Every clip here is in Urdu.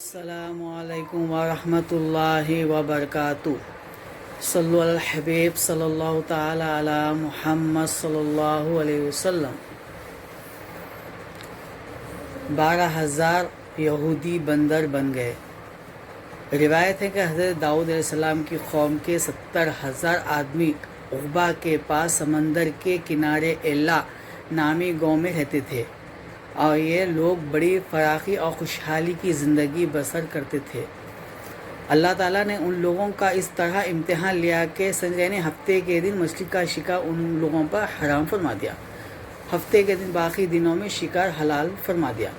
السلام علیکم ورحمۃ اللہ وبرکاتہ۔ صلو علی الحبیب صلی اللہ تعالی علی محمد صلی اللہ علیہ وسلم۔ 12,000 یہودی بندر بن گئے۔ روایت ہے کہ حضرت داؤد علیہ السلام کی قوم کے 70,000 آدمی عقبہ کے پاس سمندر کے کنارے ایلا نامی گاؤں میں رہتے تھے، اور یہ لوگ بڑی فراخی اور خوشحالی کی زندگی بسر کرتے تھے۔ اللہ تعالیٰ نے ان لوگوں کا اس طرح امتحان لیا کہ یعنی ہفتے کے دن مچھلی کا شکار ان لوگوں پر حرام فرما دیا، ہفتے کے دن باقی دنوں میں شکار حلال فرما دیا،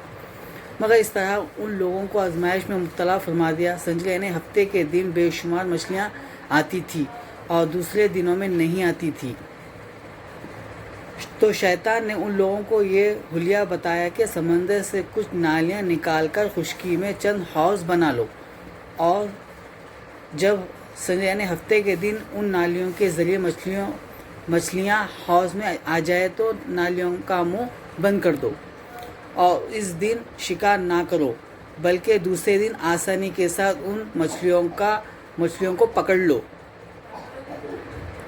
مگر اس طرح ان لوگوں کو آزمائش میں مبتلا فرما دیا۔ یعنی ہفتے کے دن بے شمار مچھلیاں آتی تھیں اور دوسرے دنوں میں نہیں آتی تھیں، تو شیطان نے ان لوگوں کو یہ حلیہ بتایا کہ سمندر سے کچھ نالیاں نکال کر خشکی میں چند حوض بنا لو، اور جب یعنی ہفتے کے دن ان نالیوں کے ذریعے مچھلیاں حوض میں آ جائے تو نالیوں کا منہ بند کر دو، اور اس دن شکار نہ کرو، بلکہ دوسرے دن آسانی کے ساتھ ان مچھلیوں کو پکڑ لو۔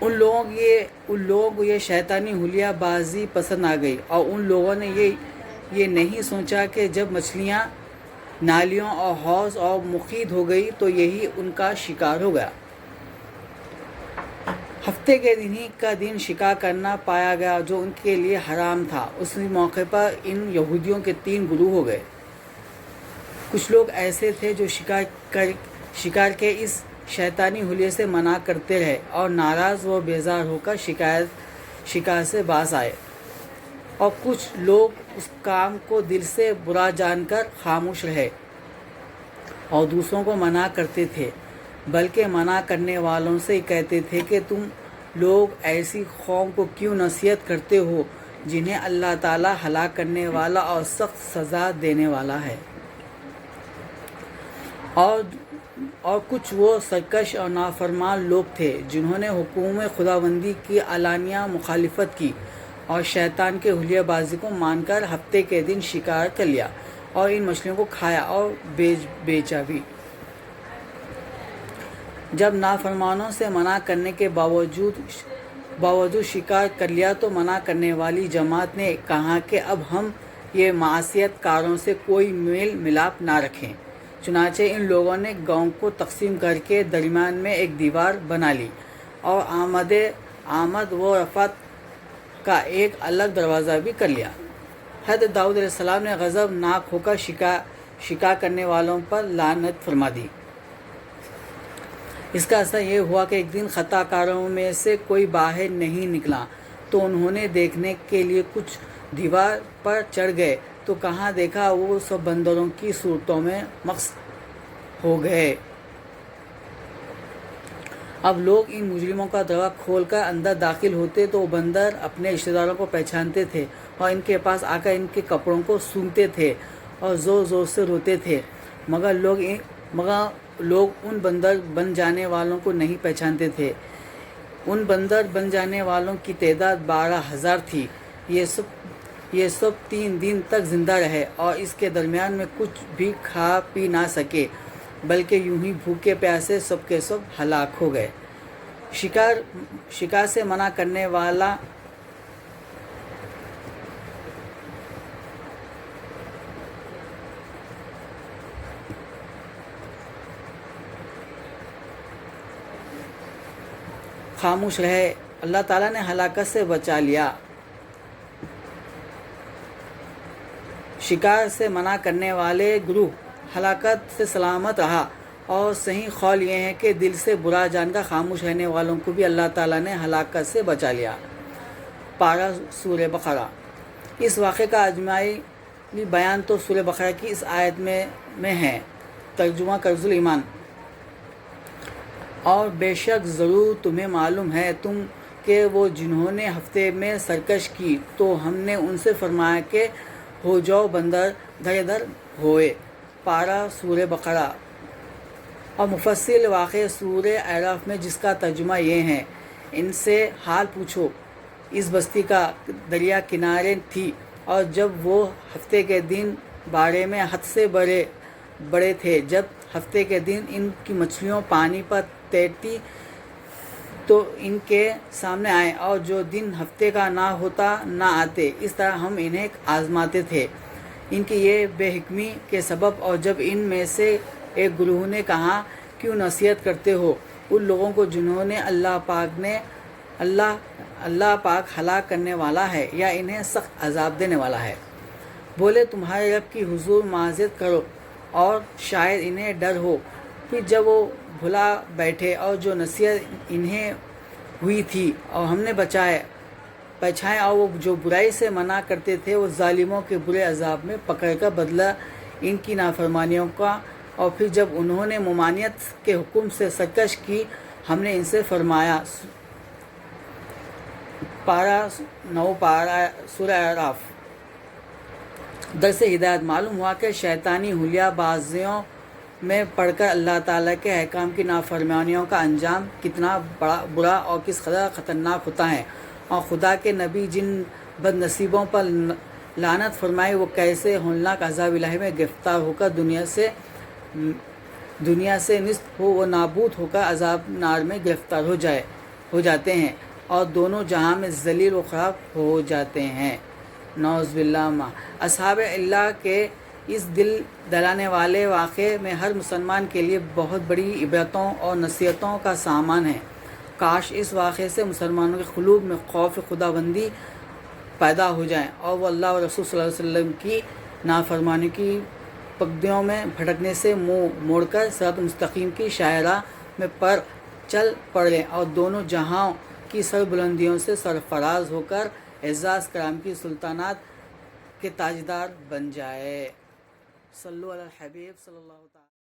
ان لوگوں کو یہ شیطانی حلیہ بازی پسند آ گئی، اور ان لوگوں نے یہ نہیں سوچا کہ جب مچھلیاں نالیوں اور حوض اور مقید ہو گئی تو یہی ان کا شکار ہو گیا۔ ہفتے کے دن شکار کرنا پایا گیا جو ان کے لیے حرام تھا۔ اس موقع پر ان یہودیوں کے 3 گروہ ہو گئے۔ کچھ لوگ ایسے تھے جو شکار کے اس شیطانی حلیے سے منع کرتے رہے اور ناراض و بیزار ہو کر شکار سے باز آئے، اور کچھ لوگ اس کام کو دل سے برا جان کر خاموش رہے اور دوسروں کو منع کرتے تھے، بلکہ منع کرنے والوں سے کہتے تھے کہ تم لوگ ایسی قوم کو کیوں نصیحت کرتے ہو جنہیں اللہ تعالیٰ ہلاک کرنے والا اور سخت سزا دینے والا ہے۔ اور کچھ وہ سرکش اور نافرمان لوگ تھے جنہوں نے حکم خداوندی کی علانیہ مخالفت کی اور شیطان کے حلیہ بازی کو مان کر ہفتے کے دن شکار کر لیا اور ان مچھلیوں کو کھایا اور بیچا بھی۔ جب نافرمانوں سے منع کرنے کے باوجود شکار کر لیا تو منع کرنے والی جماعت نے کہا کہ اب ہم یہ معصیت کاروں سے کوئی میل ملاپ نہ رکھیں۔ چنانچہ ان لوگوں نے گاؤں کو تقسیم کر کے درمیان میں ایک دیوار بنا لی اور آمد و رفت کا ایک الگ دروازہ بھی کر لیا۔ حضرت داؤد علیہ السلام نے غضب ناک ہو کر شکار کرنے والوں پر لعنت فرما دی۔ اس کا اثر یہ ہوا کہ ایک دن خطا کاروں میں سے کوئی باہر نہیں نکلا، تو انہوں نے دیکھنے کے لیے کچھ دیوار پر چڑھ گئے تو کہاں دیکھا وہ سب بندروں کی صورتوں میں مخص ہو گئے۔ اب لوگ ان مجرموں کا دروازہ کھول کر اندر داخل ہوتے تو بندر اپنے رشتہ داروں کو پہچانتے تھے اور ان کے پاس آ کر ان کے کپڑوں کو سونگھتے تھے اور زور زور سے روتے تھے، مگر لوگ ان بندر بن جانے والوں کو نہیں پہچانتے تھے۔ ان بندر بن جانے والوں کی تعداد 12,000 تھی۔ یہ سب 3 دن تک زندہ رہے اور اس کے درمیان میں کچھ بھی کھا پی نہ سکے، بلکہ یوں ہی بھوکے پیاسے سب کے سب ہلاک ہو گئے۔ شکار سے منع کرنے والا خاموش رہے، اللہ تعالیٰ نے ہلاکت سے بچا لیا۔ شکار سے منع کرنے والے گروہ ہلاکت سے سلامت رہا، اور صحیح قول یہ ہے کہ دل سے برا جان کر خاموش رہنے والوں کو بھی اللہ تعالیٰ نے ہلاکت سے بچا لیا۔ پارہ سورہ بقرہ۔ اس واقعے کا اجمالی بیان تو سورہ بقرہ کی اس آیت میں ہے۔ ترجمہ کنز ایمان۔ اور بے شک ضرور تمہیں معلوم ہے کہ وہ جنہوں نے ہفتے میں سرکش کی تو ہم نے ان سے فرمایا کہ ہو جاؤ بندر دھر ہوئے۔ پارہ سورہ بقرہ۔ اور مفصل واقعہ سورہ اعراف میں جس کا ترجمہ یہ ہے، ان سے حال پوچھو، اس بستی کا دریا کنارے تھی، اور جب وہ ہفتے کے دن بارے میں حد سے بڑے تھے. جب ہفتے کے دن ان کی مچھلیوں پانی پر تیرتی تو ان کے سامنے آئے، اور جو دن ہفتے کا نہ ہوتا نہ آتے. اس طرح ہم انہیں آزماتے تھے ان کی یہ بے حکمی کے سبب. اور جب ان میں سے ایک گروہ نے کہا، کیوں نصیحت کرتے ہو ان لوگوں کو جنہوں نے اللہ پاک ہلاک کرنے والا ہے یا انہیں سخت عذاب دینے والا ہے. بولے، تمہارے رب کی حضور معذرت کرو اور شاید انہیں ڈر ہو. پھر جب وہ بھلا بیٹھے اور جو نصیحت انہیں ہوئی تھی اور ہم نے پہچائیں اور وہ جو برائی سے منع کرتے تھے، وہ ظالموں کے برے عذاب میں پکڑ کر بدلہ ان کی نافرمانیوں کا. اور پھر جب انہوں نے ممانعت کے حکم سے سرکش کی، ہم نے ان سے فرمایا. سورہ اعراف. درس ہدایت. معلوم ہوا کہ شیطانی حلیہ بازیوں میں پڑھ کر اللہ تعالیٰ کے احکام کی نافرمانیوں کا انجام کتنا برا اور کس قدر خطرناک ہوتا ہے، اور خدا کے نبی جن بد نصیبوں پر لعنت فرمائی وہ کیسے ہولناک عذاب الہی میں گرفتار ہو کر دنیا سے نصف و نابود ہو کر عذاب نار میں گرفتار ہو جاتے ہیں، اور دونوں جہاں میں ذلیل و خراب ہو جاتے ہیں. نعوذ باللہ. اصحاب اللہ کے اس دل دلانے والے واقعے میں ہر مسلمان کے لیے بہت بڑی عبرتوں اور نصیحتوں کا سامان ہے. کاش اس واقعے سے مسلمانوں کے قلوب میں خوف خداوندی پیدا ہو جائے اور وہ اللہ اور رسول صلی اللہ علیہ وسلم کی نافرمانی کی پگڈیوں میں بھٹکنے سے منہ موڑ کر صراط مستقیم کی شاہراہ میں چل پڑیں اور دونوں جہاں کی سربلندیوں سے سرفراز ہو کر اعزاز کرام کی سلطنت کے تاجدار بن جائے. صلو علی الحبیب صلی اللہ تعالی